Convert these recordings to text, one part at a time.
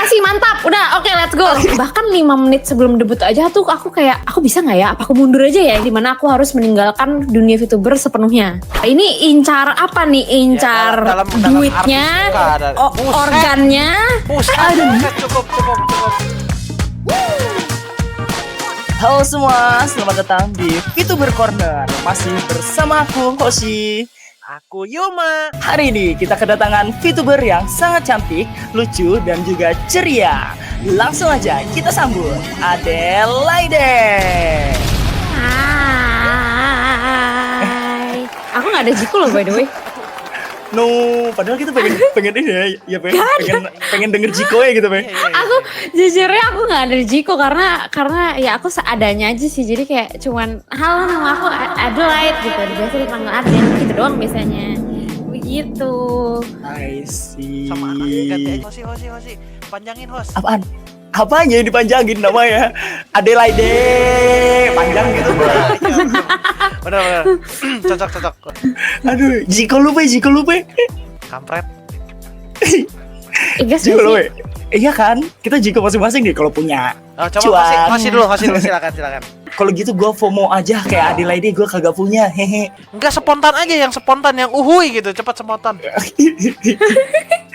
Makasih, mantap. Udah, oke, let's go. Bahkan 5 menit sebelum debut aja tuh aku kayak, aku bisa nggak ya? Apa aku mundur aja ya? Dimana aku harus meninggalkan dunia VTuber sepenuhnya. Ini incar apa nih? Incar dalam duitnya, organnya. Cukup. Halo semua, selamat datang di VTuber Corner. Masih bersama aku, Hoshi. Aku Yoma. Hari ini kita kedatangan VTuber yang sangat cantik, lucu, dan juga ceria. Langsung aja kita sambut Adelaide. Hai. Aku nggak ada Jiko loh by the way. No, padahal kita pengen ini ya pengen denger Jiko ya gitu, Pe. Aku jujurnya aku nggak ada Jiko karena ya aku seadanya aja sih. Jadi kayak cuman halo, nama aku Adelaide gitu. Biasa dipanggil Adel gitu doang biasanya. Begitu. I see. Sama anaknya ganti aja. Hoshi. Panjangin, Hos. Apaan? Apanya yang dipanjangin namanya? Adelaide. Panjang gitu. Bener. Cocok. Aduh, Jiko lupa. Kampret. Igas Jiko lupa. Iya kan? Kita Jiko masing-masing nih kalau punya. Oh, coba Hoshi dulu, silakan. Kalau gitu gue FOMO aja kayak Adelaide, gue kagak punya. Hehe. Enggak, spontan aja, yang uhui gitu, cepat spontan.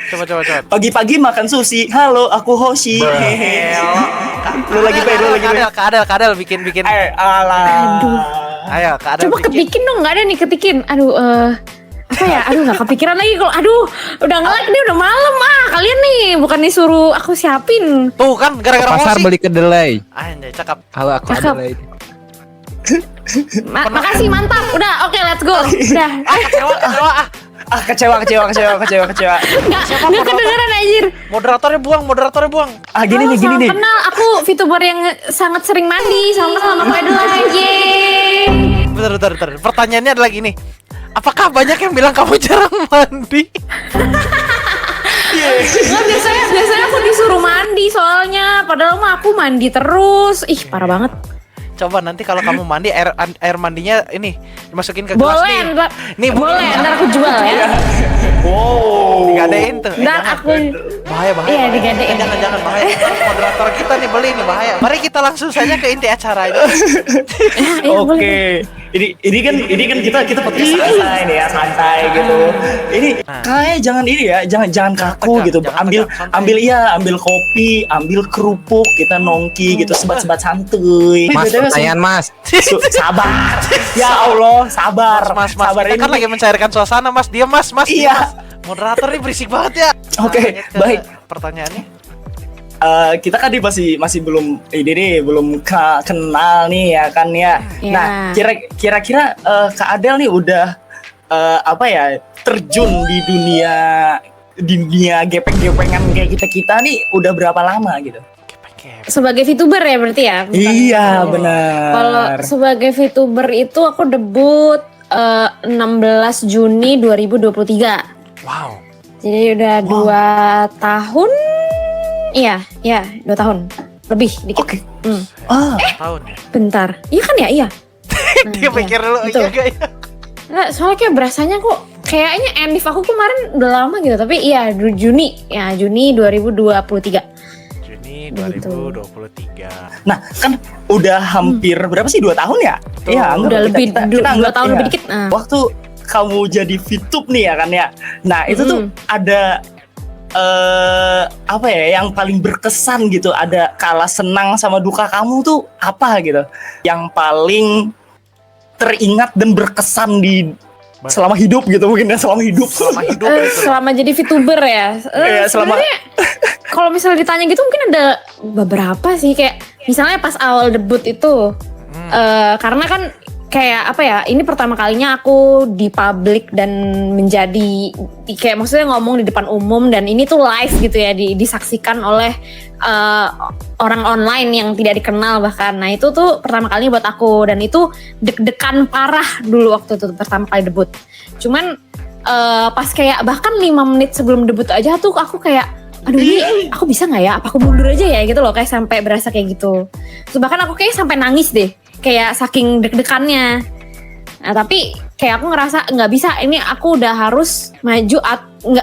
Coba. Pagi-pagi makan sushi. Halo, aku Hoshi. Hehe. Lu lagi Pe. Kadal bikin. Alah. Ayo, Kadal. Coba ketikin dong, nggak ada nih ketikin. Aduh, apa ya? Aduh, nggak kepikiran lagi kalau. Aduh, udah nge-like nih, udah malam kalian nih, bukan disuruh aku siapin. Tuh kan, gara-gara pasar Hoshi. beli kedelai. Anjay, cakep. Halo, aku Cakep. Adelaide. Makasih, mantap. Udah, oke, let's go. Udah. Kecewa. Nggak kedengeran anjir. Moderatornya buang. Gini nih. Kenal, aku VTuber yang sangat sering mandi sama aku Adelaide. Yeay. Bentar. Pertanyaannya adalah gini. Apakah banyak yang bilang kamu jarang mandi? Nggak, biasanya aku disuruh mandi soalnya. Padahal mah aku mandi terus. Ih, parah banget. Coba nanti kalau kamu mandi air mandinya ini dimasukin ke gelas Boleh, nih. boleh. Ntar aku jual ya. Wow. Digadein tuh. Ntar aku. Bahaya. Iya, digadein. Jangan bahaya. Moderator kita nih beli nih, bahaya. Mari kita langsung saja ke inti acara ini. Oke. Ini kan kita podcast santai nih ya, santai gitu. Ini kayak jangan kaku Tegang, gitu. jangan Ambil tegang, santai. ambil kopi, ambil kerupuk, kita nongki gitu, sebat-sebat santuy. Mas, BTW, pertanyaan Mas. sabar. Ya Allah, sabar. Mas, Sabar kita kan ini. lagi mencairkan suasana, Mas. Diam, Mas. Iya. Mas. Moderator ini berisik banget ya. Oke, Lanjut ke baik. Pertanyaannya. Kita kan masih belum kenal nih ya kan ya. Iya. Nah, kira-kira Kak Adel nih udah terjun di dunia gepeng-gepengan kayak kita nih udah berapa lama gitu? Sebagai VTuber ya berarti ya? Bukan Iya, kalau- benar. Kalau sebagai VTuber itu aku debut 16 Juni 2023. Wow. Jadi udah 2 tahun. Iya, 2 tahun. Lebih dikit. Oke. Hmm. Tahun. Bentar. Iya kan ya? Iya. Dia pikir dulu Betul. iya gak ya? Nah, soalnya kayak berasanya kok kayaknya Enif aku kemarin udah lama gitu, tapi iya Juni 2023. Juni Begitu. 2023. Nah, kan udah hampir berapa sih? 2 tahun ya? Iya, anggap Udah lebih kita 2 anggap tahun ya. lebih dikit. Nah. Waktu kamu jadi VTube nih ya kan ya. Nah, itu tuh ada yang paling berkesan gitu, ada kala senang sama duka kamu tuh apa gitu yang paling teringat dan berkesan di selama hidup gitu, mungkin ya selama hidup gitu. Selama jadi VTuber ya. Iya, selama- Sebenarnya kalau misalnya ditanya gitu mungkin ada beberapa sih, kayak misalnya pas awal debut itu karena kan kayak ini pertama kalinya aku di publik dan menjadi kayak maksudnya ngomong di depan umum, dan ini tuh live gitu ya, disaksikan oleh orang online yang tidak dikenal bahkan. Nah itu tuh pertama kalinya buat aku, dan itu deg-degan parah dulu waktu itu pertama kali debut. Cuman pas kayak bahkan 5 menit sebelum debut aja tuh aku kayak, aduh ini aku bisa nggak ya? Apa aku mundur aja ya gitu loh, kayak sampai berasa kayak gitu. Terus bahkan aku kayak sampai nangis deh, kayak saking deg-degannya. Nah tapi kayak aku ngerasa nggak bisa, ini aku udah harus maju,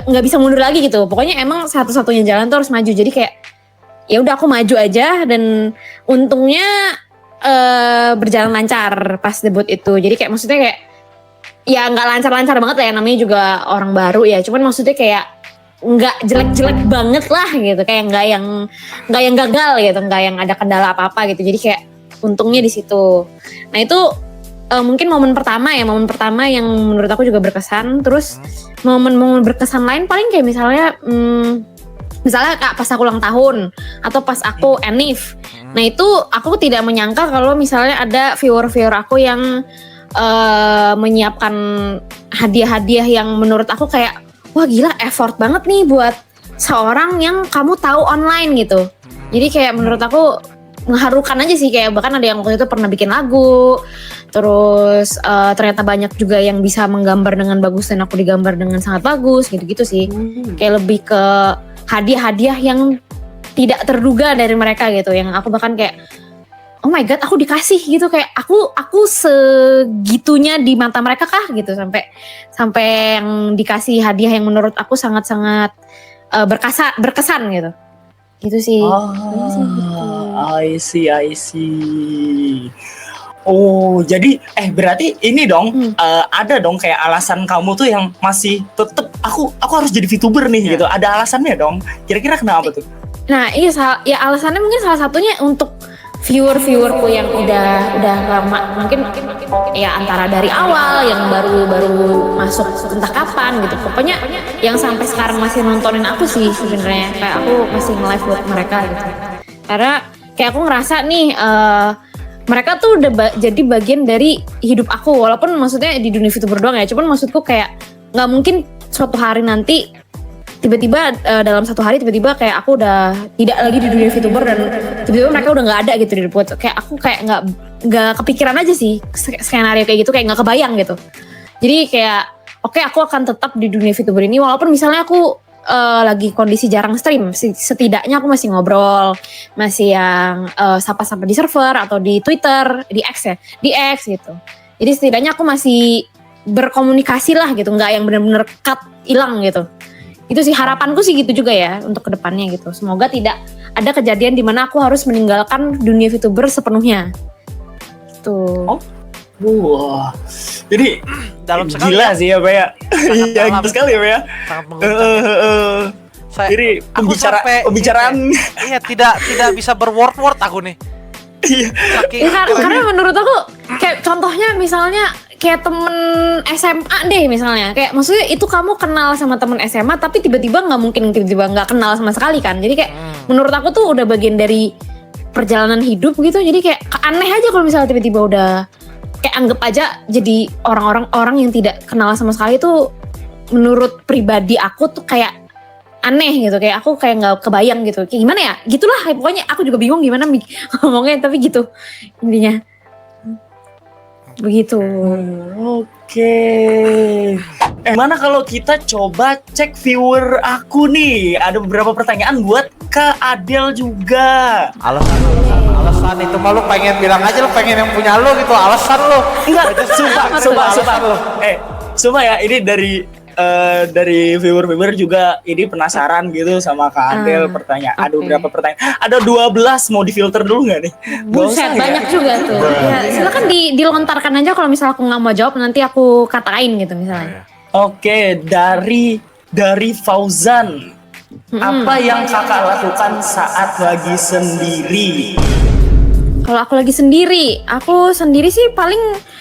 nggak bisa mundur lagi gitu. Pokoknya emang satu-satunya jalan tuh harus maju. Jadi kayak ya udah aku maju aja, dan untungnya berjalan lancar pas debut itu. Jadi kayak maksudnya kayak ya nggak lancar-lancar banget lah ya, namanya juga orang baru ya. Cuman maksudnya kayak nggak jelek-jelek banget lah gitu, kayak nggak yang gagal gitu, nggak yang ada kendala apa-apa gitu. Jadi kayak untungnya di situ. Nah itu mungkin momen pertama yang menurut aku juga berkesan. Terus momen-momen berkesan lain paling kayak misalnya pas aku ulang tahun atau pas aku enif. Nah itu aku tidak menyangka kalau misalnya ada viewer aku yang menyiapkan hadiah-hadiah yang menurut aku kayak wah gila effort banget nih buat seorang yang kamu tahu online gitu. Jadi kayak menurut aku mengharukan aja sih, kayak bahkan ada yang waktu itu pernah bikin lagu, terus ternyata banyak juga yang bisa menggambar dengan bagus dan aku digambar dengan sangat bagus gitu-gitu sih. Kayak lebih ke hadiah-hadiah yang tidak terduga dari mereka gitu, yang aku bahkan kayak oh my god aku dikasih gitu, kayak aku segitunya di mata mereka kah gitu, sampai yang dikasih hadiah yang menurut aku sangat-sangat berkesan gitu sih. I see. Oh, jadi berarti ini dong ada dong kayak alasan kamu tuh yang masih tetep aku harus jadi VTuber nih gitu. Ada alasannya dong. Kira-kira kenapa tuh? Nah, iya ya alasannya mungkin salah satunya untuk viewerku yang udah lama, mungkin ya antara dari awal yang baru masuk entah kapan gitu. Pokoknya yang sampai sekarang masih nontonin aku sih sebenarnya. Kayak aku masih nge-live buat mereka gitu. Karena kayak aku ngerasa nih mereka tuh udah jadi bagian dari hidup aku, walaupun maksudnya di dunia VTuber doang ya. Cuman maksudku kayak nggak mungkin suatu hari nanti tiba-tiba dalam satu hari tiba-tiba kayak aku udah tidak lagi di dunia VTuber dan tiba-tiba mereka udah nggak ada gitu di hidup. Kayak aku kayak nggak kepikiran aja sih skenario kayak gitu, kayak nggak kebayang gitu. Jadi kayak oke, aku akan tetap di dunia VTuber ini walaupun misalnya aku lagi kondisi jarang stream, setidaknya aku masih ngobrol, masih yang sapa-sapa di server atau di Twitter, di X gitu. Jadi setidaknya aku masih berkomunikasi lah gitu, nggak yang benar-benar cut hilang gitu. Itu sih harapanku sih gitu juga ya untuk kedepannya gitu. Semoga tidak ada kejadian di mana aku harus meninggalkan dunia VTuber sepenuhnya. Gitu. Wah, jadi dalam sekali gila ya. sih ya Pak ya. Iya dalam. gitu sekali ya Pak ya. Sangat mengguncang. Jadi pembicaraan iya tidak bisa berword aku nih. Iya. Karena menurut aku kayak contohnya misalnya kayak temen SMA deh misalnya, kayak maksudnya itu kamu kenal sama temen SMA tapi tiba-tiba nggak mungkin tiba-tiba nggak kenal sama sekali kan. Jadi kayak menurut aku tuh udah bagian dari perjalanan hidup gitu. Jadi kayak aneh aja kalau misalnya tiba-tiba udah kayak anggap aja jadi orang yang tidak kenal sama sekali tuh, menurut pribadi aku tuh kayak aneh gitu, kayak aku kayak nggak kebayang gitu, kayak gimana ya, gitulah pokoknya aku juga bingung gimana ngomongnya, tapi gitu intinya begitu. Oke. Mana kalau kita coba cek viewer aku nih, ada beberapa pertanyaan buat Kak Adel juga. Alasan itu malu pengen bilang aja lo pengen yang punya lo gitu, alasan lo. Enggak, sumpah. Sumpah ya, ini dari viewer juga ini penasaran gitu sama Kak Adel. Pertanyaan, ada beberapa pertanyaan. Ada 12, mau difilter dulu nggak nih? Buset, banyak juga tuh. Ya, silakan dilontarkan aja, kalau misalnya aku nggak mau jawab nanti aku katain gitu misalnya. Oke, dari Fauzan. Apa yang kakak lakukan saat lagi sendiri? Kalau aku lagi sendiri sih paling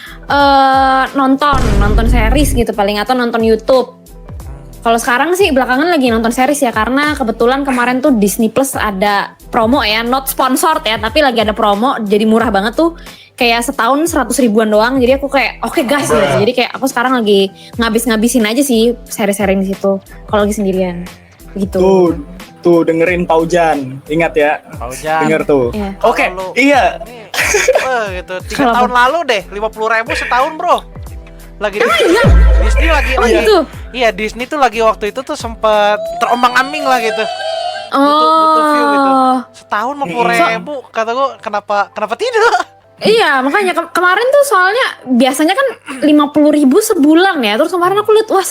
nonton series gitu paling, atau nonton YouTube. Kalau sekarang sih belakangan lagi nonton series ya, karena kebetulan kemarin tuh Disney Plus ada promo ya, not sponsored ya, tapi lagi ada promo, jadi murah banget tuh, kayak setahun 100 ribuan doang. Jadi aku kayak oke gas gitu. Jadi kayak aku sekarang lagi ngabisin aja sih seri-seri di situ kalau lagi sendirian gitu. Tuh dengerin Paujan, ingat ya. Paujan. Denger tuh. Iya. Oke, iya. Gitu. 3 tahun lalu deh, 50.000 setahun bro. Lagi Disney lagi. Gitu. Iya, Disney tuh lagi waktu itu tuh sempet terombang-ambing lah gitu. Oh. Butuh view gitu. Setahun 50.000, kata gue kenapa tidak? Iya, makanya kemarin tuh soalnya biasanya kan 50.000 sebulan ya. Terus kemarin aku lihat wah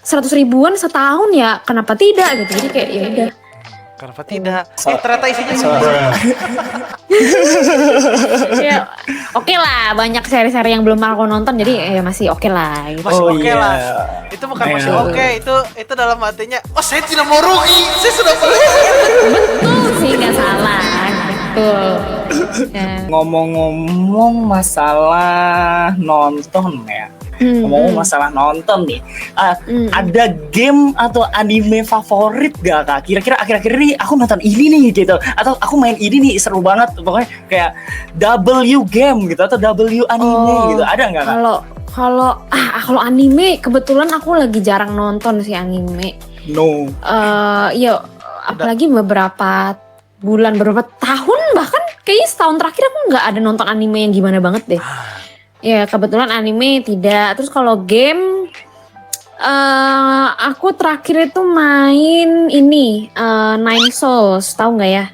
100 ribuan setahun ya, kenapa tidak gitu. Jadi kayak ya udah Kenapa tidak? Ternyata isinya ini. Ya, oke lah, banyak seri-seri yang belum aku nonton, jadi ya masih oke lah. Gitu. Masih Oh, oke iya. lah. Itu bukan masih Iya. oke, itu dalam artinya, oh saya tidak mau rugi, saya sudah beli. Betul sih, nggak salah. Betul. Ya. Ngomong-ngomong masalah nonton ya. Ngomong masalah nonton nih, ada game atau anime favorit gak kak? Kira-kira akhir-akhir ini aku nonton ini nih gitu, atau aku main ini nih seru banget, pokoknya kayak W game gitu atau W anime gitu, ada nggak kak? Kalau anime kebetulan aku lagi jarang nonton sih anime. No. Ya apalagi beberapa bulan, beberapa tahun bahkan kayaknya setahun terakhir aku nggak ada nonton anime yang gimana banget deh. Ya kebetulan anime tidak. Terus kalau game, aku terakhir itu main ini Nine Souls, tahu nggak ya?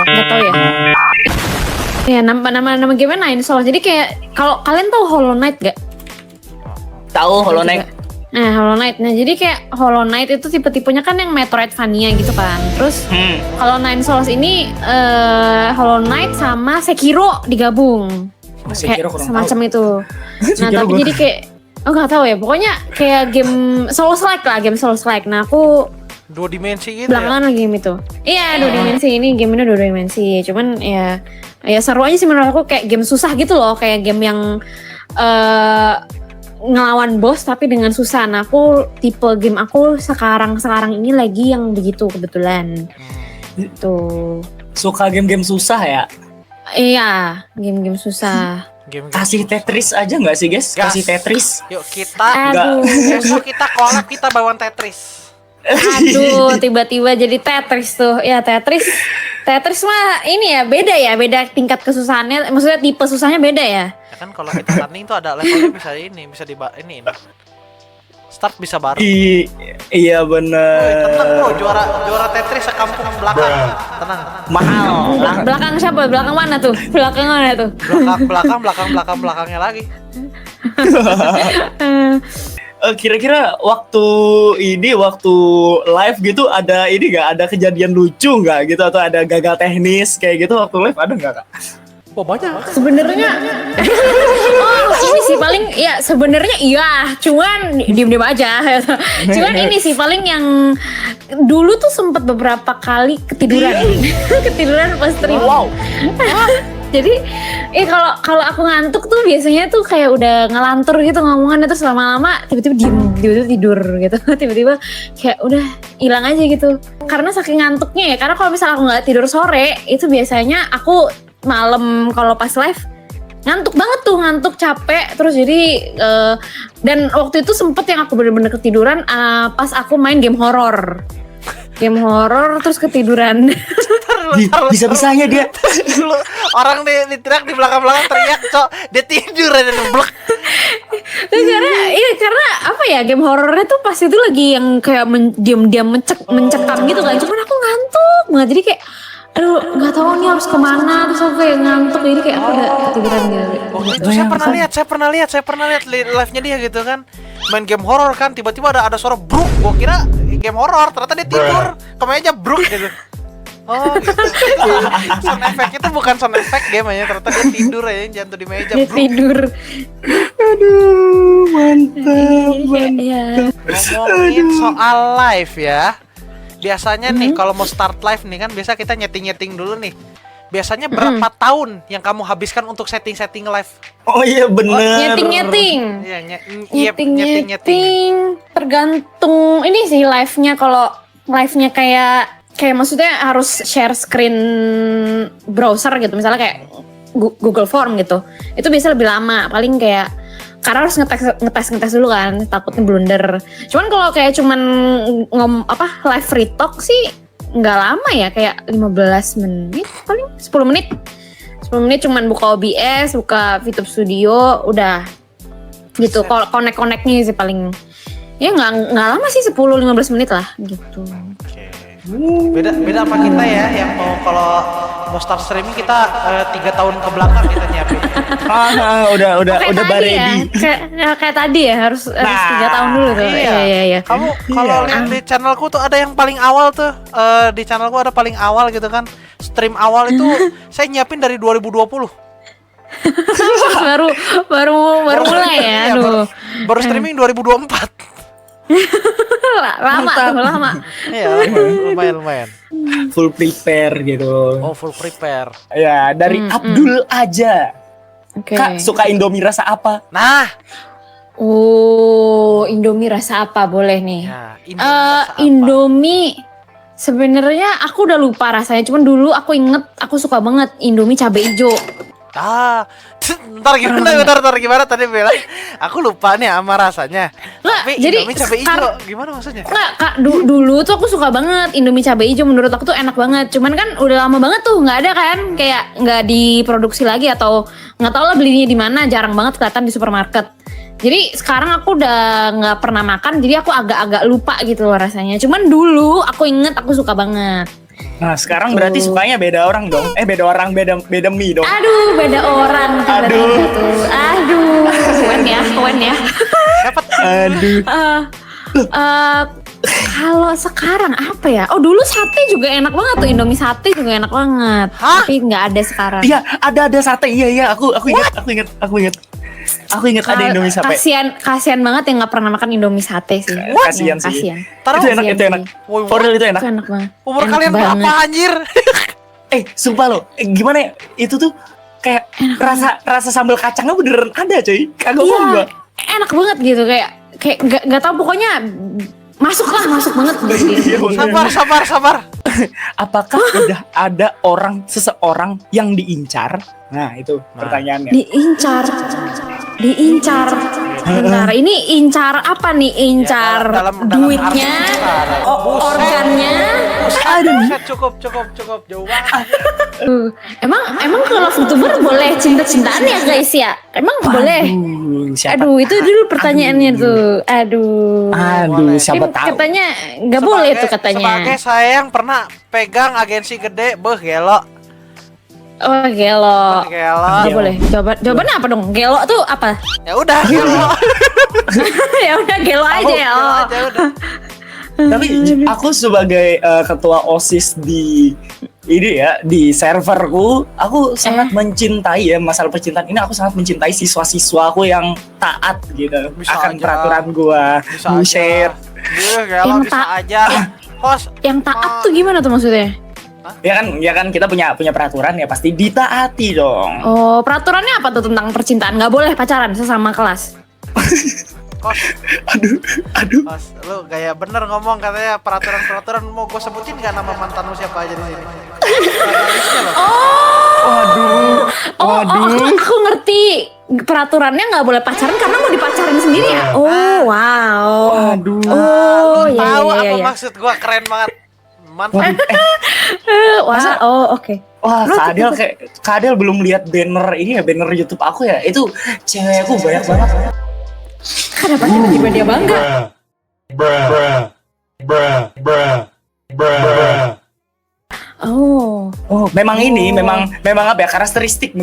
Nggak tahu ya. Ya nama game Nine Souls. Jadi kayak kalau kalian tahu Hollow Knight gak? Tahu Hollow Knight? Nah Hollow Knight. Nah jadi kayak Hollow Knight itu tipe-tipenya kan yang Metroidvania gitu kan. Terus kalau Nine Souls ini Hollow Knight sama Sekiro digabung. Kayak semacam itu. Nah tapi jadi kayak nggak tahu ya. Pokoknya kayak game Souls-like lah, game Souls-like. Nah aku Dua dimensi gitu belakangan lagi game itu. Iya 2 dimensi, ini game ini 2 dimensi. Cuman ya seru aja sih menurut aku, kayak game susah gitu loh, kayak game yang ngelawan bos tapi dengan susah. Nah aku tipe game aku sekarang ini lagi yang begitu kebetulan. Tuh. Suka game-game susah ya? Iya, game-game susah. Kasih Tetris aja nggak sih guys? Gas. Kasih Tetris. Yuk kita besok kita collab, kita bawain Tetris. Aduh, tiba-tiba jadi Tetris tuh. Ya Tetris mah ini ya beda tingkat kesusahannya. Maksudnya tipe susahnya beda ya. Ya kan kalau kita running tuh ada levelnya, bisa ini. Start bisa baru. Iya bener. Tenang bro, juara Tetris sekampung belakang. Tenang. Mahal. Belakang siapa? Belakang mana tuh? Belakang mana tuh? Belakangnya lagi. Kira-kira waktu live gitu ada ini nggak? Ada kejadian lucu nggak gitu, atau ada gagal teknis kayak gitu waktu live, ada nggak kak? Oh banyak. Sebenarnya ini sih paling ya sebenarnya iya, cuman diem aja. Cuman ini sih paling yang dulu tuh sempet beberapa kali ketiduran pas stream. Wow. Jadi kalau aku ngantuk tuh biasanya tuh kayak udah ngelantur gitu ngomongannya, terus lama-lama tiba-tiba diem, tiba-tiba tidur gitu. Tiba-tiba kayak udah hilang aja gitu. Karena saking ngantuknya ya, karena kalau misalnya aku nggak tidur sore, itu biasanya aku malam kalau pas live ngantuk banget tuh, ngantuk capek terus. Jadi dan waktu itu sempet yang aku bener-bener ketiduran pas aku main game horor terus ketiduran. Bisa-bisanya dia. Dulu orang di teriak di belakang teriak, cok, dia tidur aja blek. Karena apa ya, game horornya tuh pas itu lagi yang kayak diam-diam mencekam gitu kan. Cuman aku ngantuk banget, jadi kayak aduh nggak tahu nih harus kemana, terus aku kayak ngantuk, jadi kayak aku udah ketiduran gitu. Itu saya pernah lihat live-nya dia gitu kan, main game horor kan, tiba-tiba ada suara bruk, gua kira game horor, ternyata dia tidur ke meja bruk gitu. Oh gitu. Sound effect itu bukan sound effect game aja, ternyata dia tidur aja jatuh di meja. Dia tidur. Aduh, mantap. Iya. Ngomongin soal live ya. Biasanya nih kalau mau start live nih kan biasa kita nyeting dulu nih. Biasanya berapa tahun yang kamu habiskan untuk setting live? Oh iya bener. Nyeting. Iya, nyeting. Tergantung ini sih live-nya. Kalau live-nya kayak maksudnya harus share screen browser gitu, misalnya kayak Google Form gitu, itu biasa lebih lama, paling kayak karena harus ngetes dulu kan, takutnya blunder. Cuman kalau kayak live free talk sih nggak lama ya, kayak 15 menit paling 10 menit cuman buka OBS, buka VTube Studio, udah gitu. Kalau connectnya sih paling ya nggak lama sih, 10-15 menit lah gitu. Beda sama kita ya, yang mau kalau mau start streaming kita 3 tahun ke belakang kita nyiapin. Udah baredi. Kayak tadi ya harus 3 tahun dulu tuh. Iya. Kamu kalau lihat di channelku tuh ada yang paling awal tuh, di channelku ada paling awal gitu kan. Stream awal itu saya nyiapin dari 2020. baru mulai ya. Iya, Aduh. baru streaming 2024. lama. Iya, lumayan. Full prepare gitu. Oh, full prepare. Ya, dari Abdul aja. Oke. Kak, suka Indomie rasa apa? Nah, Indomie rasa apa boleh nih? ya, Indomie rasa apa? Indomie sebenarnya aku udah lupa rasanya, cuman dulu aku inget aku suka banget Indomie cabai hijau. Ntar gimana tadi bilang? Aku lupa nih sama rasanya. Nggak, Tapi jadi Indomie cabai hijau gimana maksudnya? Nggak, Kak, dulu tuh aku suka banget Indomie cabai hijau, menurut aku tuh enak banget. Cuman kan udah lama banget tuh nggak ada kan, kayak nggak diproduksi lagi atau nggak tahu lah belinya di mana, jarang banget kelihatan di supermarket. Jadi sekarang aku udah nggak pernah makan, jadi aku agak-agak lupa gitu loh rasanya. Cuman dulu aku inget aku suka banget. Nah, sekarang berarti sukanya beda orang dong. Beda mie dong. Aduh, beda orang tiba-tiba tuh. Aduh, wen ya. Dapat Aduh. Kalau sekarang apa ya? Oh, dulu sate juga enak banget tuh, Indomie sate juga enak banget. Hah? Tapi nggak ada sekarang. Iya, ada sate. Iya, aku ingat. Aku ingat ada Indomie sate. Kasian banget yang nggak pernah makan Indomie sate sih. Kasian sih. Kasian. Taruh, Itu enak. Woi, Forel itu enak. Itu enak banget. umur Enak kalian banget. berapa anjir? Sumpah lo, gimana ya? Itu tuh kayak rasa sambal kacangnya beneran ada, coy. Kagak bohong gua. Enak banget gitu, kayak nggak tahu, pokoknya masuk banget gitu. Sabar. Apakah udah ada seseorang yang diincar? Nah, itu pertanyaannya. Diincar. Bentar, ini incar apa nih? Incar Ya, dalam duitnya, arti besar. organnya. Buset, cukup jauh banget. Emang kalau VTuber boleh cinta-cintaan ya guys ya? Emang boleh? Siapa? Aduh, itu dulu pertanyaannya tuh. Aduh, Siapa Kan tahu. katanya nggak boleh tuh katanya. Sebagai saya yang pernah pegang agensi gede, gelo. Oh, gelo. Gelo. Nggak boleh. Jawabannya apa dong? Gelo tuh apa? Ya udah, gelo. Ya udah gelo aja ya. Gelo Oh. aja udah. Tapi aku sebagai ketua OSIS di serverku, aku sangat mencintai ya masalah percintaan ini. Aku sangat mencintai siswa-siswaku yang taat gitu Bisa akan aja. peraturan gua. Bisa Buset. aja. Gelo Yang bisa aja. Host, Yang taat tuh gimana tuh maksudnya? Ya kan kita punya peraturan ya pasti ditaati dong. Oh, peraturannya apa tuh tentang percintaan? Nggak boleh pacaran sesama kelas. Aduh. Host, lu gaya bener ngomong katanya peraturan mau gue sebutin gak nama mantan lu siapa aja di sini? Ada listnya loh. Aku ngerti. Peraturannya nggak boleh pacaran karena mau dipacarin sendiri ya. Oh, wow. Aduh. Oh, Lu iya, tahu iya, apa iya. maksud gue? Keren banget. Mantap. Wah, oh oke. Wah, Kak Adel belum lihat banner ini ya, banner YouTube aku ya. Itu cewek aku banyak banget. Kenapa tiba-tiba dia bangga? Oh, Memang apa ya, karakteristik.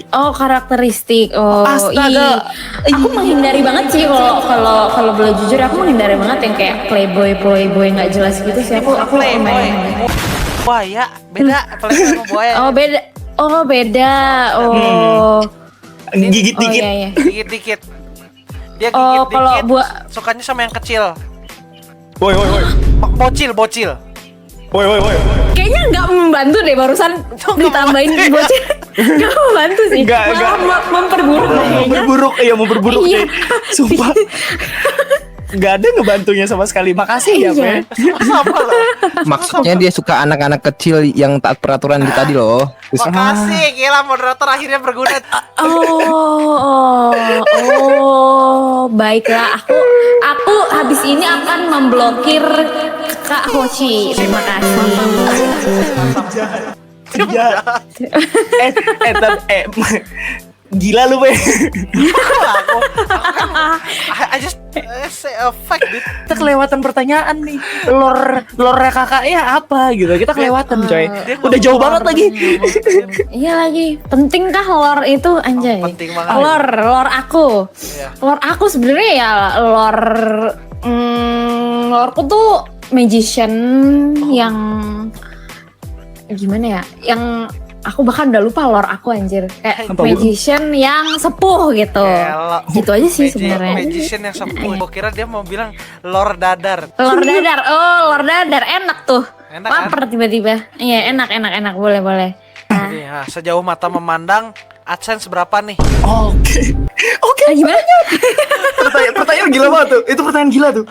oh karakteristik. Oh, Astaga. Aku menghindari banget sih kalau boleh jujur, aku menghindari banget yang kayak playboy nggak jelas gitu sih. Aku lumayan. Buaya, beda. Playboy sama buaya. Oh beda. Oh. Gigit Oh dikit. iya. Dikit-dikit. Dia Oh, kalau gigit-dikit. Sukanya sama yang kecil. Woi. Bocil. Woi. Kayaknya nggak membantu deh barusan ditambahin bocil. Nggak membantu sih. Nggak. Malah memperburuk kayaknya. Memperburuk Iya. deh. Sumpah. Gak ada ngebantunya sama sekali. Makasih ya, Iya. Pe. Apa lo? Maksudnya dia suka anak-anak kecil yang taat peraturan di tadi loh. Terus, Makasih, gila moderator akhirnya berguna. Baiklah. Aku habis ini akan memblokir Kak Hoshi. Terima kasih. gila lu, Be. aku kan I just say a fact, dude. Kita kelewatan pertanyaan nih. Lore kakaknya apa gitu. Kita kelewatan, coy. Dia Udah jauh banget lagi. Iya lagi. Pentingkah lore itu anjay? Penting banget. Lore aku. Iya. Lore aku sebenarnya ya loreku tuh magician yang gimana ya? Yang aku bahkan udah lupa lore aku anjir. Kayak Apa, Bu? magician yang sepuh gitu. Gelo. Gitu aja sih sebenarnya. Magician yang sepuh. Gua kira dia mau bilang lore dadar. Lor dadar, lor dadar enak tuh. Enak kan? Lapar tiba-tiba. Iya enak, boleh. Nah, Iya, sejauh mata memandang AdSense berapa nih? Oke. gimana? Pertanyaan gila banget tuh. Itu pertanyaan gila tuh.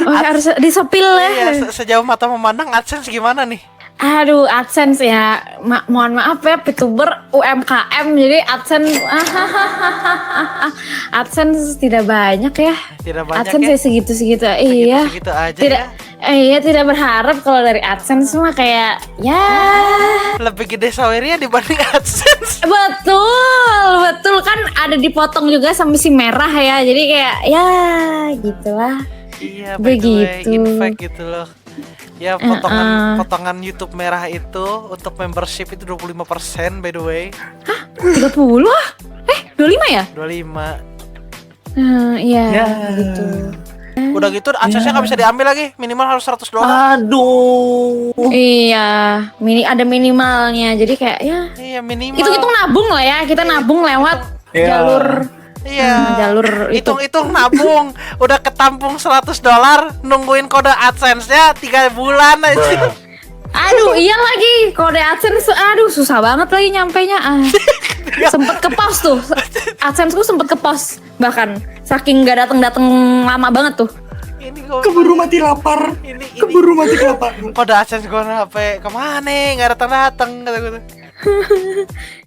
Oh, harus disepil ya. Iya, sejauh mata memandang AdSense gimana nih? Aduh, AdSense ya. Mohon maaf ya, VTuber UMKM jadi AdSense AdSense tidak banyak ya. Tidak banyak AdSense ya? segitu-segitu. Iya. Segitu aja Tidak ya? Iya, tidak berharap kalau dari AdSense mah kayak ya Lebih gede saweria dibanding AdSense. betul kan ada dipotong juga sama si merah ya. Jadi kayak ya gitulah. Iya, by the way, Begitu. in fact gitu loh. Ya, potongan YouTube merah itu untuk membership itu 25% by the way. 30 ah? 25 ya? 25. Iya Ya. gitu. Udah gitu aksesnya nggak bisa diambil lagi, minimal harus $100. Aduh. Iya, ada minimalnya. Jadi kayak ya Iya, minimal. hitung-hitung nabung lah ya. Kita nabung lewat Iya. jalur Iya. jalur itu. Hitung-hitung nabung, udah ketampung $100, nungguin kode AdSense-nya 3 bulan aja. Aduh, iya lagi kode AdSense. Aduh, susah banget lagi nyampenya. Sempet ke pos tuh. AdSense-ku sempet ke pos bahkan saking nggak dateng lama banget tuh. Ini gua Keburu mati lapar. ini Keburu mati lapar. kode AdSense gua HP kemana? Nggak datang kata gua tuh.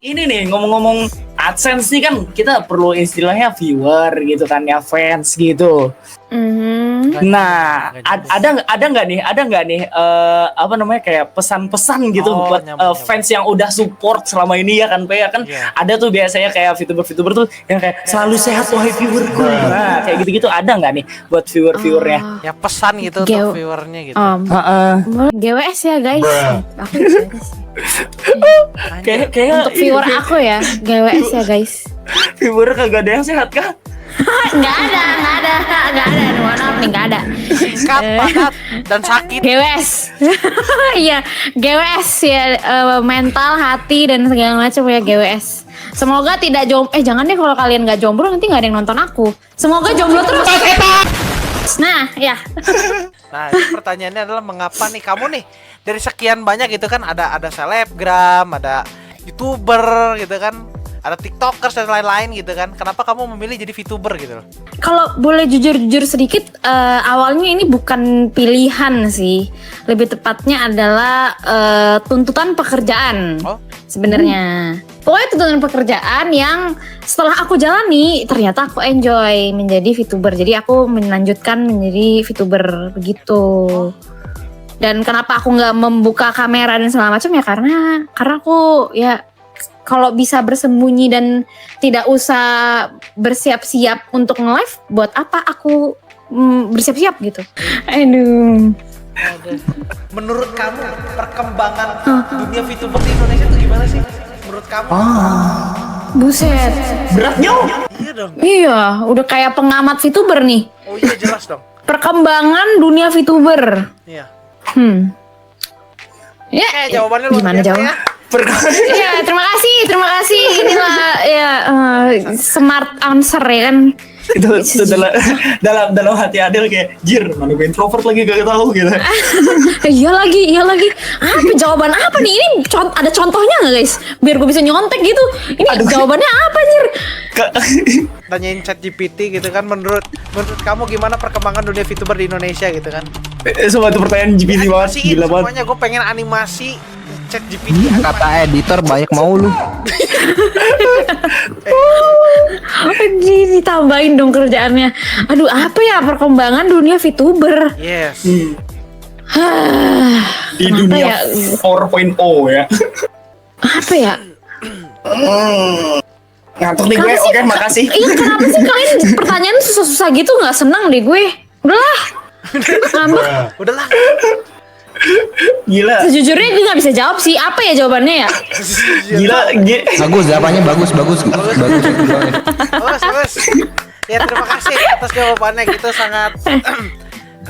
Ini nih ngomong-ngomong AdSense nih kan kita perlu istilahnya viewer gitu kan ya, fans gitu. Nah, ada nggak nih apa namanya kayak pesan-pesan gitu Oh, buat nyambung. fans yang udah support selama ini ya kan, Pe ya kan. Iya. Ada tuh biasanya kayak VTuber tuh yang kayak selalu sehat wahai viewerku. Nah, kayak gitu-gitu ada nggak nih buat viewernya? Ya pesan gitu untuk viewernya gitu. GWS ya guys. Aku GWS. Kayak Untuk viewer aku ya, GWS ya guys. viewer kagak ada yang sehat kah? Nggak ada. Mohon maaf nih, nggak ada. Singkat, padat, dan sakit. GWS. Iya, GWS ya, mental, hati dan segala macam ya GWS. Semoga tidak jangan deh kalau kalian nggak jomblo nanti nggak ada yang nonton aku. Semoga jomblo terus. Nah, ya. Nah, ini pertanyaannya adalah mengapa nih kamu nih dari sekian banyak gitu kan, ada selebgram, ada YouTuber gitu kan, ada TikTokers dan lain-lain gitu kan. Kenapa kamu memilih jadi VTuber gitu loh? Kalau boleh jujur sedikit, awalnya ini bukan pilihan sih. Lebih tepatnya adalah tuntutan pekerjaan. Oh. Sebenarnya. Pokoknya tuntutan pekerjaan yang setelah aku jalani ternyata aku enjoy menjadi VTuber. Jadi aku melanjutkan menjadi VTuber begitu. Dan kenapa aku nggak membuka kamera dan segala macam ya karena aku ya kalau bisa bersembunyi dan tidak usah bersiap-siap untuk nge-live, buat apa aku bersiap-siap gitu. Aduh. Menurut kamu perkembangan dunia VTuber di Indonesia itu gimana sih? Menurut kamu? Buset. Beratnya. Iya dong. Iya, udah kayak pengamat VTuber nih. Oh iya, jelas dong. Perkembangan dunia VTuber. Iya. Ya, Jawabannya luar gimana biasa jawab? ya. Iya, terima kasih. Inilah ya smart answer ya kan. itu dalam hati Adel kayak jir mana gue introvert lagi gak tahu gitu. Iya lagi. Apa jawaban apa nih? Ini ada contohnya nggak guys? Biar gue bisa nyontek gitu. Ini jawabannya apa anjir? Tanyain ChatGPT gitu kan, menurut kamu gimana perkembangan dunia VTuber di Indonesia gitu kan? Semua itu pertanyaan GPT banget, Animasiin gila banget. semuanya, gue pengen animasi ChatGPT. Kata editor banyak mau lu. Anjir, ditambahin dong kerjaannya. Aduh, apa ya perkembangan dunia VTuber? Yes. Di Kenapa dunia ya? 4.0 ya. Apa ya? Ngantuk nih gue. Kenapa sih? Oke, makasih. Iya, kenapa sih kalian pertanyaan susah-susah gitu? Nggak senang deh gue. Udahlah. Ngambek. Udahlah. Gila. Sejujurnya gue nggak bisa jawab sih. Apa ya jawabannya ya? Gila. Bagus, jawabannya bagus. Bagus. Bagus. Ya terima kasih atas jawabannya gitu sangat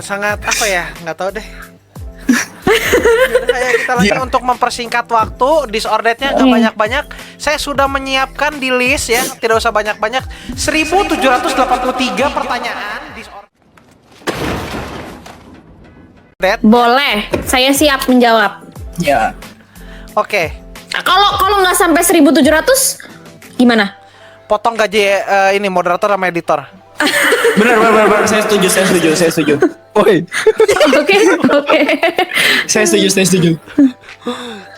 sangat apa ya? Nggak tahu deh. Yaudah, kita lagi untuk mempersingkat waktu, disorderednya nggak banyak-banyak. Saya sudah menyiapkan di list ya, tidak usah banyak-banyak. 1783 pertanyaan disordered. Boleh. Saya siap menjawab. Ya. Oke, Kalau nggak sampai 1.700 gimana? potong gaji ini moderator sama editor. Benar. Saya setuju. Woi. Oke. Saya setuju.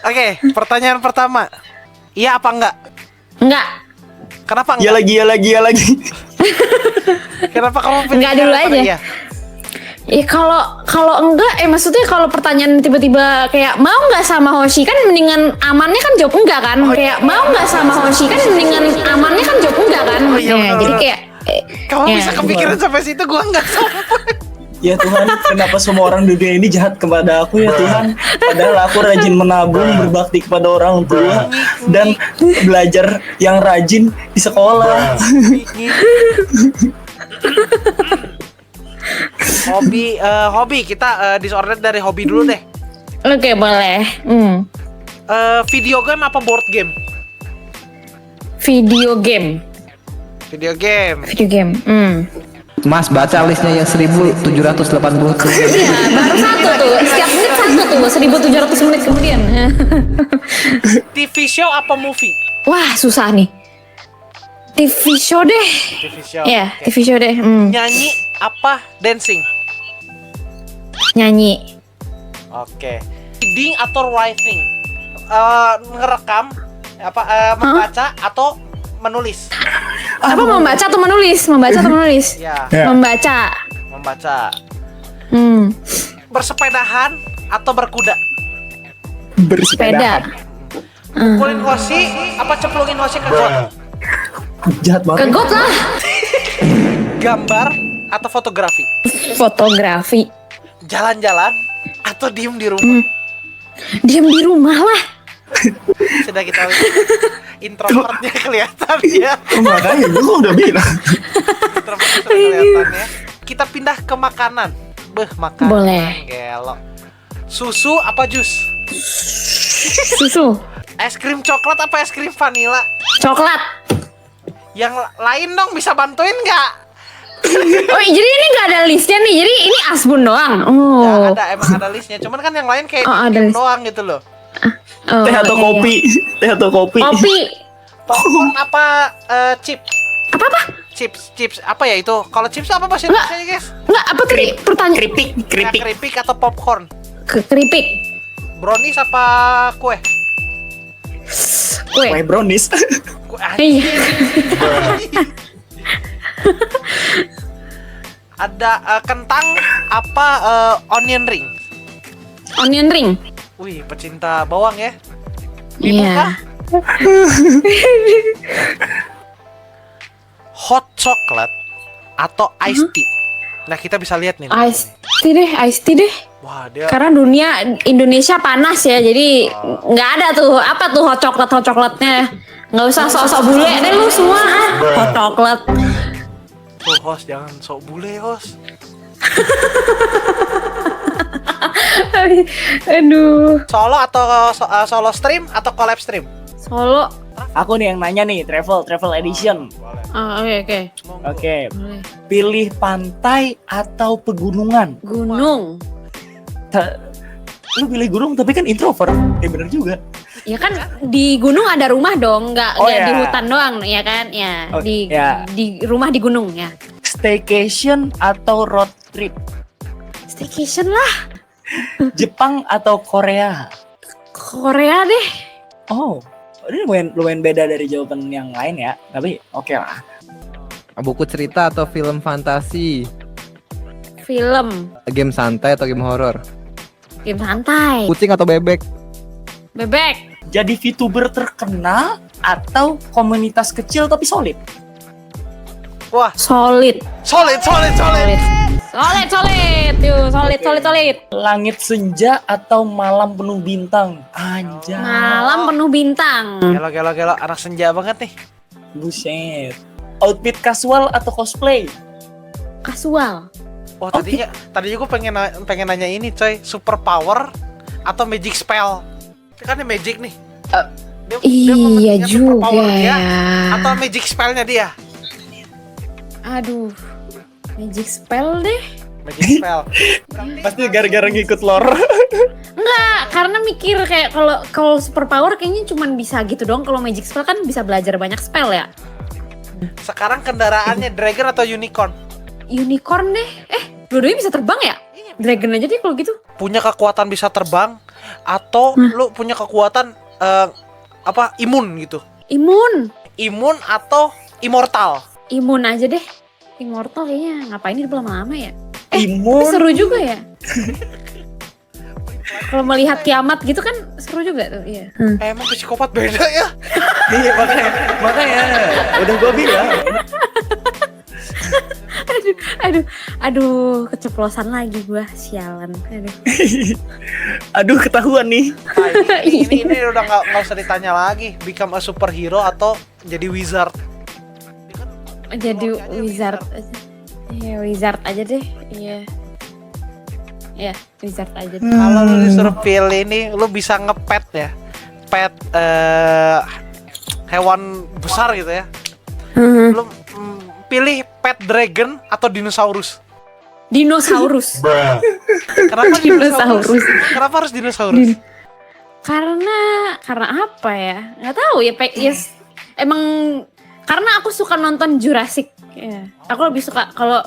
Oke, pertanyaan pertama. Iya apa enggak? Enggak. Kenapa Iya enggak? lagi. Kenapa kamu pilih Enggak dulu jawaban aja. iya? Ya kalau enggak, maksudnya kalau pertanyaan tiba-tiba kayak mau nggak sama Hoshi kan mendingan amannya kan jawab enggak kan? Kayak mau nggak sama Hoshi kan mendingan amannya kan jawab enggak kan? Oh iya, benar, Jadi benar. kayak Kamu ya, bisa kepikiran sampai situ, gua enggak sampai. Ya Tuhan, kenapa semua orang di dunia ini jahat kepada aku ya Tuhan? Padahal aku rajin menabung, berbakti kepada orang tua, dan belajar yang rajin di sekolah. Hobi kita disordered dari hobi dulu deh. Oke, boleh. Video game apa board game? Video game. Video game. Mas baca listnya yang 1780. Iya, baru satu tuh. Setiap menit satu tuh. 1.700 menit kemudian. TV show apa movie? Wah, susah nih. TV show deh. TV show. Ya, Oke. TV show deh. Nyanyi apa dancing? Nyanyi. Oke. Reading atau writing? Ngerekam membaca atau menulis? Apa membaca atau menulis? Membaca atau menulis? Ya, Membaca. membaca. Bersepedahan atau berkuda? Sepeda. Pukulin hoshi apa cemplungin hoshi ke got? Jahat banget. Kegot lah. Gambar atau fotografi? Fotografi. Jalan-jalan atau diem di rumah? Diam di rumah lah. Sudah kita lihat introvertnya kelihatan ya. Makanya gue udah bilang. Introvertnya sudah kelihatan ya. Kita pindah ke makanan. Makanan. Boleh. Gelo. Susu apa jus? Susu. Es krim coklat apa es krim vanila? Coklat. Yang lain dong, bisa bantuin nggak? Oh, jadi ini nggak ada listnya nih. Jadi ini Asbun doang. Ya, emang ada listnya. Cuman kan yang lain kayak Oh, ada diem list. doang gitu loh. Oh, Teh atau iya, kopi? Teh atau kopi? Kopi. Popcorn apa chip? Apa? Chips apa ya itu? Kalau chips apa bahasa Nggak. Indonesia guys? Enggak, apa tadi pertanyaan? Keripik. Keripik atau popcorn? Keripik. Brownies apa kue? Kue. Kue brownies. Kue Iya. Ada kentang apa onion ring? Onion ring. Wih, pecinta bawang ya. Ibu Iya. kah? Hot chocolate atau iced tea? Nah, kita bisa lihat nih. Ice tea deh. Wah, dia Karena Indonesia panas ya, jadi nggak ada tuh apa tuh hot coklatnya. Nggak usah sok-sok bule deh lu semua hot coklat. tuh host jangan sok bule host. Aduh. Solo atau solo stream atau collab stream? Solo. Aku nih yang nanya nih, travel edition. Boleh. Oke. Monggo. Oke, Boleh. pilih pantai atau pegunungan? Gunung. Lu pilih gunung tapi kan introvert. Ya bener juga. Ya kan di gunung ada rumah dong, nggak Oh, di ya. hutan doang, ya kan? Ya Oh, di ya. di rumah di gunung ya. Staycation atau road trip? Staycation lah. Jepang atau Korea? Korea deh. Oh, ini lumayan beda dari jawaban yang lain ya. Tapi oke lah. Buku cerita atau film fantasi? Film. Game santai atau game horor? Game santai. Kucing atau bebek? Bebek. Jadi VTuber terkenal atau komunitas kecil tapi solid? Wah, Solid. solid. Solid. Yuk, solid. Langit senja atau malam penuh bintang? Anjay. Malam penuh bintang. Gelo, anak senja banget nih. Buset. Outfit casual atau cosplay? Kasual. Oh, tadinya gue pengen nanya ini, coy. Super power atau magic spell? Kan ini magic nih. Dia Iya mementingkan super juga power dia ya. atau magic spellnya dia? Aduh. Magic spell deh. Magic spell. Pasti gara-gara ngikut lore. Enggak, karena mikir kayak kalau super power kayaknya cuman bisa gitu doang. Kalau magic spell kan bisa belajar banyak spell ya. Sekarang kendaraannya dragon atau unicorn? Unicorn deh. Dua-duanya bisa terbang ya? Dragon aja deh kalau gitu. Punya kekuatan bisa terbang atau lu punya kekuatan imun gitu? Imun atau immortal? Imun aja deh. Immortal kayaknya ngapain hidup lama-lama ya? Imun. Tapi seru juga ya. Kalau melihat kiamat gitu kan seru juga tuh, iya. Emang psikopat beda ya? Iya makanya udah gua bilang. Aduh, keceplosan lagi gua, sialan. Aduh ketahuan nih. Nah, ini udah nggak usah ditanya lagi. Become a superhero atau jadi wizard? Jadi wizard aja. Iya, wizard aja deh. Iya. Ya, wizard aja deh. Kalau lu disuruh pilih nih, lu bisa ngepet ya, pet hewan besar gitu ya. Lu pilih pet dragon atau dinosaurus? Dinosaurus. Kenapa Dinosaurus. Kenapa harus dinosaurus? Karena apa ya? Nggak tahu ya, emang karena aku suka nonton Jurassic. Ya. Aku lebih suka kalau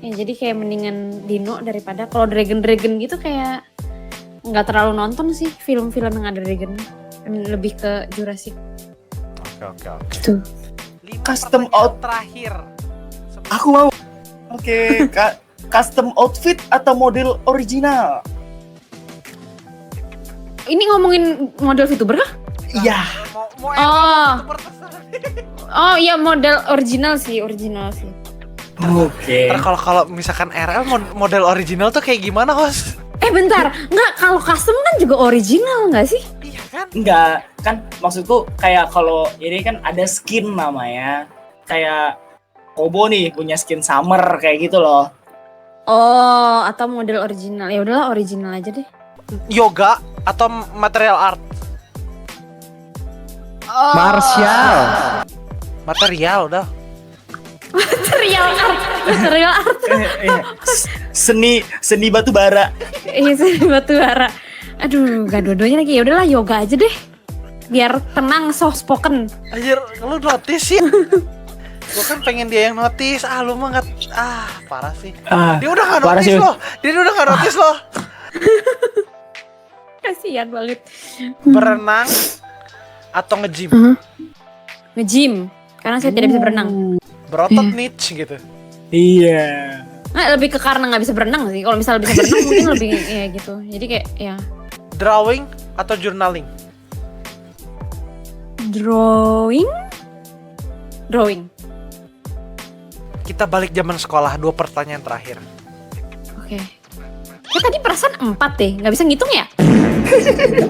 ya, jadi kayak mendingan dino daripada kalau dragon gitu kayak nggak terlalu nonton sih film-film yang ada dragon. Lebih ke Jurassic. Oke. Gitu. Custom out terakhir. Aku mau. Oke, custom outfit atau model original? Ini ngomongin model VTuber kah? Iya. Mau Oh. itu terserah. Oh iya, model original sih. Oke. Ntar kalau misalkan RL model original tuh kayak gimana, host? Bentar, nggak, kalau custom kan juga original nggak sih? Iya kan? Enggak, kan maksudku kayak kalau ini kan ada skin namanya. Kayak Kobo nih punya skin summer kayak gitu loh. Oh, atau model original. Ya udahlah, original aja deh. Yoga atau material art? Oh. Martial. Material udah. Material art. Seni batu bara. Iya, sih, batu bara. Aduh, gak dua-duanya lagi. Ya udahlah, yoga aja deh. Biar tenang, soft spoken. Anjir, lu notice sih. Gua kan pengen dia yang notice. Lu mah nggak. Parah sih. Dia udah nggak parah notice sih. loh. Dia udah nggak notice loh. Kasihan banget. Berenang atau nge-gym? Nge-gym. Karena saya tidak bisa berenang. Berotot niche gitu. Iya. Nah, lebih ke karena nggak bisa berenang sih. Kalau misalnya bisa berenang mungkin lebih ya gitu. Jadi kayak ya Drawing atau journaling? drawing. Kita balik zaman sekolah. 2 pertanyaan terakhir. Oke. Ya tadi perasaan 4 deh. Nggak bisa ngitung ya?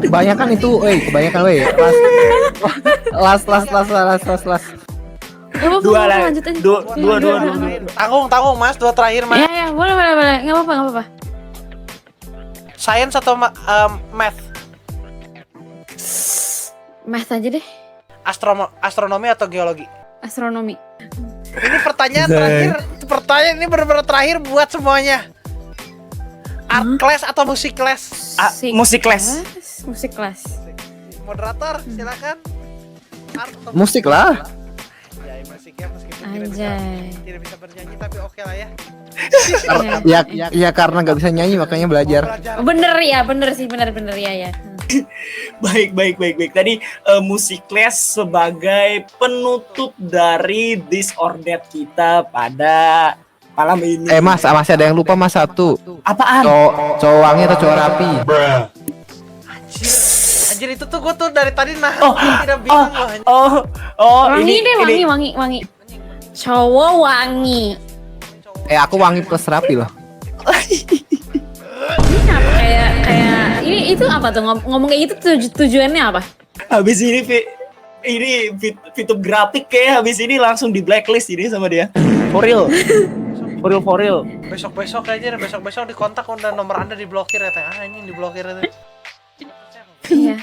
Kebanyakan itu, kebanyakan Last. Gak apa-apa, Dua lah. lanjut aja. Dua. Tanggung mas. 2 terakhir mas. Ya, boleh. Nggak apa-apa. Science atau math? Math aja deh. Astronomi atau geologi? Astronomi. Ini pertanyaan terakhir. Pertanyaan ini benar-benar terakhir buat semuanya. Art class atau musik class? Musik class. Musik kelas. Moderator, silakan. Art atau Musik lah. Ya, musik ya, meskipun Anjay. tidak bisa bernyanyi tapi oke lah ya. Ya karena nggak bisa nyanyi makanya belajar. Bener sih, bener ya. Baik. Tadi musik class sebagai penutup dari Disordered kita pada malam ini. Mas, masih ada yang lupa mas satu. Apaan? Cowok wangi atau cowok rapi? Anjir itu tuh gue tuh dari tadi Oh, tidak bilang loh. Anjir. Wangi deh, wangi. Cowok wangi. Aku wangi plus rapi loh. Ini apa kayak ini itu apa tuh ngomong kayak gitu tujuannya apa? Habis ini fitur grafik kayak habis ini langsung di blacklist ini sama dia. For real. For real. Besok aja, besok dikontak udah nomor Anda diblokir ya, teh. Anjing diblokir itu. Iya.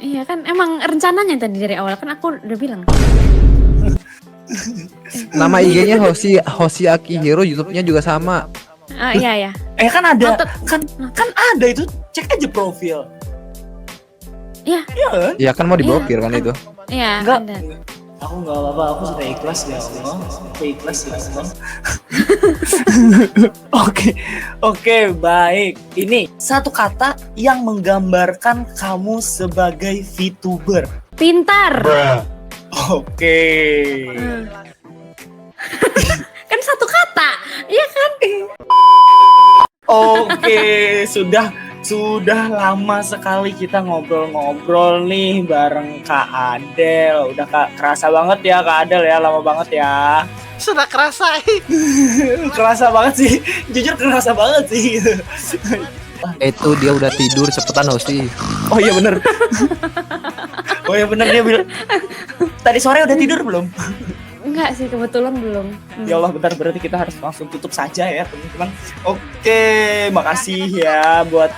Iya kan emang rencananya tadi dari awal kan aku udah bilang. Nama IG-nya Hoshi Akihiro, YouTube-nya juga sama. Iya. Kan ada, Oh, kan ada itu, cek aja profil. Iya. Iya kan? Ya kan mau diblokir kan itu. Iya, Enggak. ada. Aku nggak apa-apa, aku sudah ikhlas ya Allah. Aku ikhlas ya Allah. Oke, baik. Ini satu kata yang menggambarkan kamu sebagai VTuber. Pintar. Oke. Kan satu kata. Iya kan? Oke, sudah lama sekali kita ngobrol-ngobrol nih bareng Kak Adel. Udah kerasa banget ya Kak Adel ya, lama banget ya. Sudah kerasa. Kerasa banget sih, jujur kerasa banget sih. Itu dia udah tidur, cepetan Hoshi. Oh iya bener. Dia bilang. Tadi sore udah tidur belum? Enggak sih, kebetulan belum. Ya Allah, bentar, berarti kita harus langsung tutup saja ya teman-teman. Oke, makasih ya buat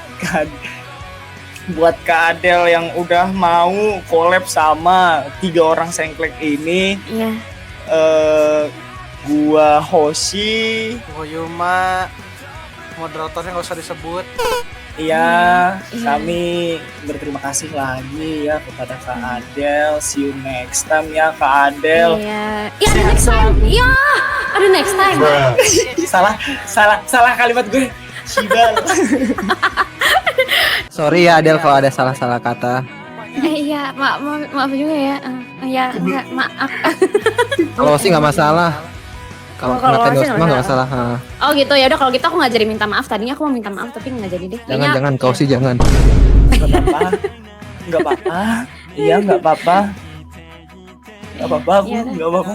Kak Adel yang udah mau collab sama 3 orang sengklek ini. Iya. Gua Hoshi. Gue Yuma. Moderatornya nggak usah disebut. Iya, Iya. kami berterima kasih lagi ya kepada Kak Adel. See you next time ya Kak Adel. Iya. Ya, ada next time. Ya, ada next time. salah kalimat gue. Shibal. Sorry ya Adel kalau ada salah-salah kata. Iya, maaf juga ya. Ya, enggak, maaf. Kalau sih nggak masalah. Kalau Kalau ngatain Hoshi Hoshi nggak mah nggak masalah. Oh gitu ya udah kalau gitu aku nggak jadi minta maaf. Tadinya aku mau minta maaf tapi nggak jadi deh. Jangan kau sih jangan. Nggak apa-apa. Iya, nggak apa-apa. Nggak apa-apa, aku Iya, dah. nggak apa-apa.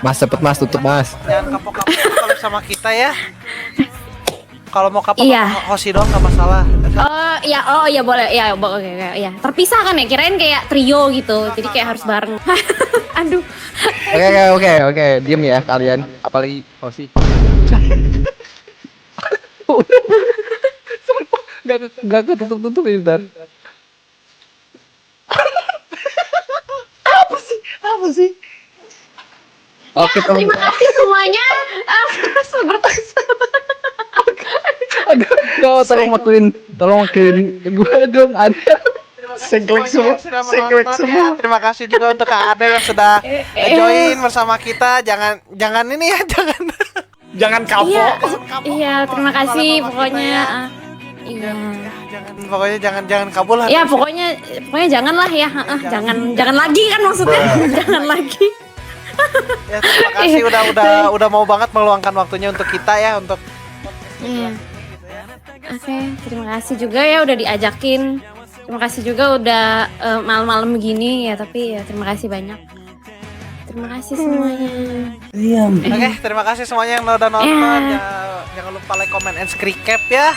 Mas cepet mas, tutup mas. Jangan kapok-kapok kalau sama kita ya. Kalau mau kapok Iya. Hoshi doang nggak masalah. Oh iya boleh. Ya, oke, ya. Terpisah kan ya? Kirain kayak trio gitu. Jadi kayak harus bareng. Aduh. Oke, diem ya kalian. Apalagi Hoshi. Gak ketutup ini ntar. Apa sih? Oke teman. Terima kasih semuanya. Aduh, tolong maklin gue dong ada. Sengklek semua. Terima kasih juga untuk Kak Adel yang sudah join bersama kita. Jangan ini ya, jangan. Jangan kapok. Iya, terima kasih pokoknya. Iya. Pokoknya jangan kabul lah. Ya pokoknya janganlah ya. Jangan lagi kan maksudnya. Jangan lagi. Ya, terima kasih udah mau banget meluangkan waktunya untuk kita ya, untuk Iya. Oke, terima kasih juga ya udah diajakin. Terima kasih juga udah malam-malam begini ya, tapi ya terima kasih banyak. Terima kasih semuanya. Iya. Oke, terima kasih semuanya yang udah nonton. Jangan lupa like, comment, and recap ya.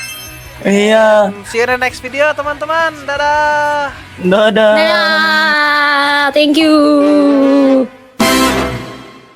Iya. See you in the next video teman-teman. Dadah. Dadah. Dadah. Thank you.